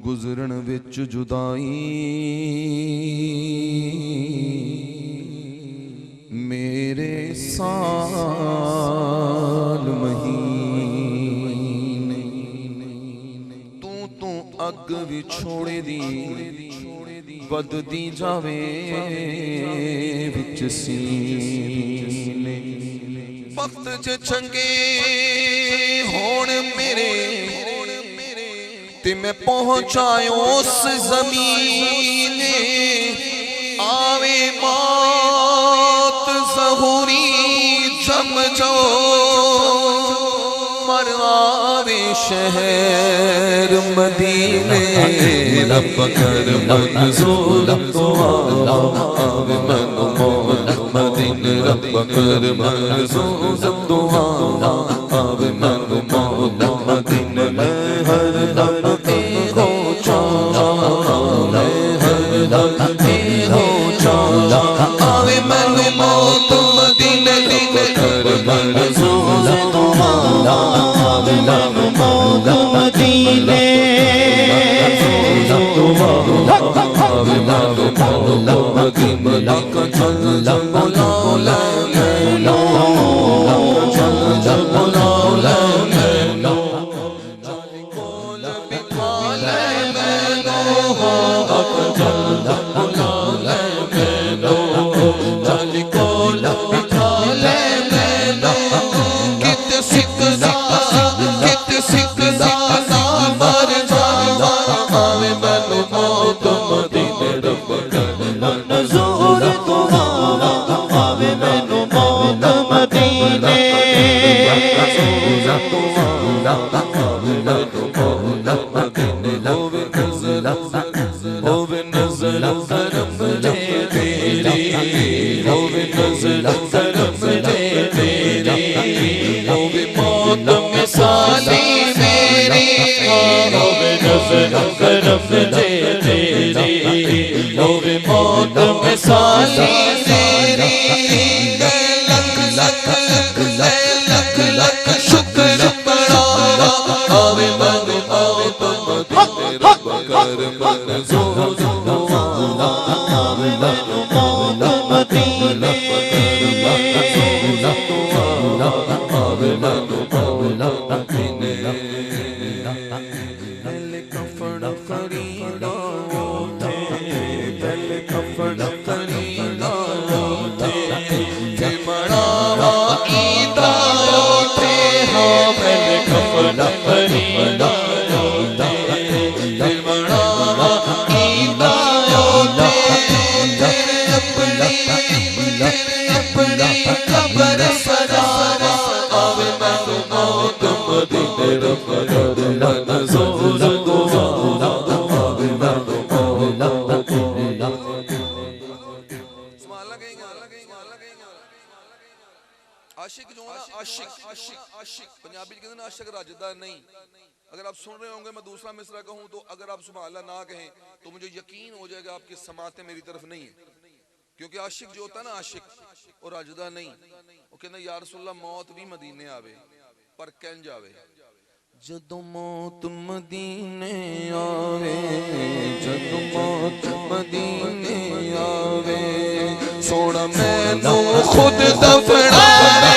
गुजरन विच जुदाई मेरे साल महीने तू अग विछोड़े दी बददी जावे विच सीने वक्त च चंगे होण मेरे ते मैं पहुंचायो उस ज़मीने आवे मौत ज़हूरी जम जो मर आवे शहर मदीने रब कर मंजूर तो आवे मन मौत मदीने रब कर मंजूर तो आवे मन मौत मदीने में हर दम हो चाला हर दम हो चाला आवे मन मौत मदीने रब कर मंजूर तो आवे मन मौत मदीने आवे मन मौत मदीने का चल बोला आशिक जो ना आशिक आशिक पंजाबी कहते हैं आशिक राजदा नहीं। अगर आप सुन रहे होंगे मैं दूसरा मिसरा कहूं तो अगर आप सुभान अल्लाह ना कहें तो मुझे यकीन हो जाएगा आपकी समातें मेरी तरफ नहीं है, क्योंकि आशिक जो होता है ना आशिक और राजदा नहीं। वो कहना या रसूलल्लाह मौत भी मदीने आवे पर कहन जावे जदों मौत मदीने आवे जदों मौत मदीने आवे सोना मैनू खुद दफनावे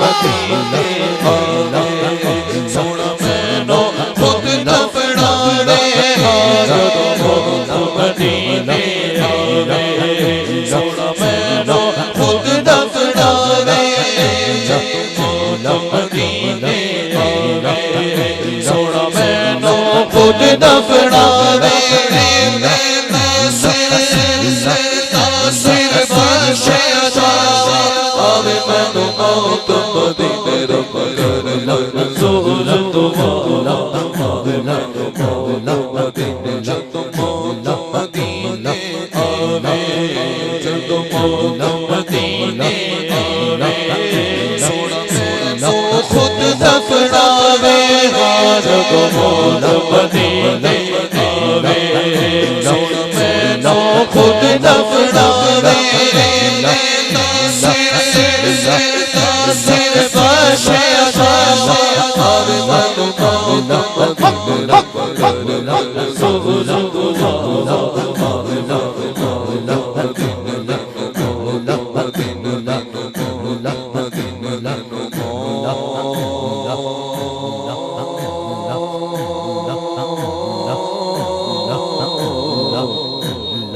मदीने आवे सोना मैनू खुद दफनावे जदों मौत मदीने आवे सोना मैनू खुद दफनावे मदीने आवे सोना मैनू खुद दफनावे सिर बख्शे आवे मैनू मौत मदीने रब कर मंजूर तो मौला आवे मैनू मौत मदीने जदों मौत मदीने आवे जदों मौत मदीने आवे सोना मैनू खुद दफनावे जदों मौत मदीने आवे सोना मैनू खुद दफनावे सिर बख्शे आवे मैनू मौत मदीने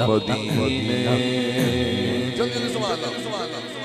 مدینے جلدی سبحان اللہ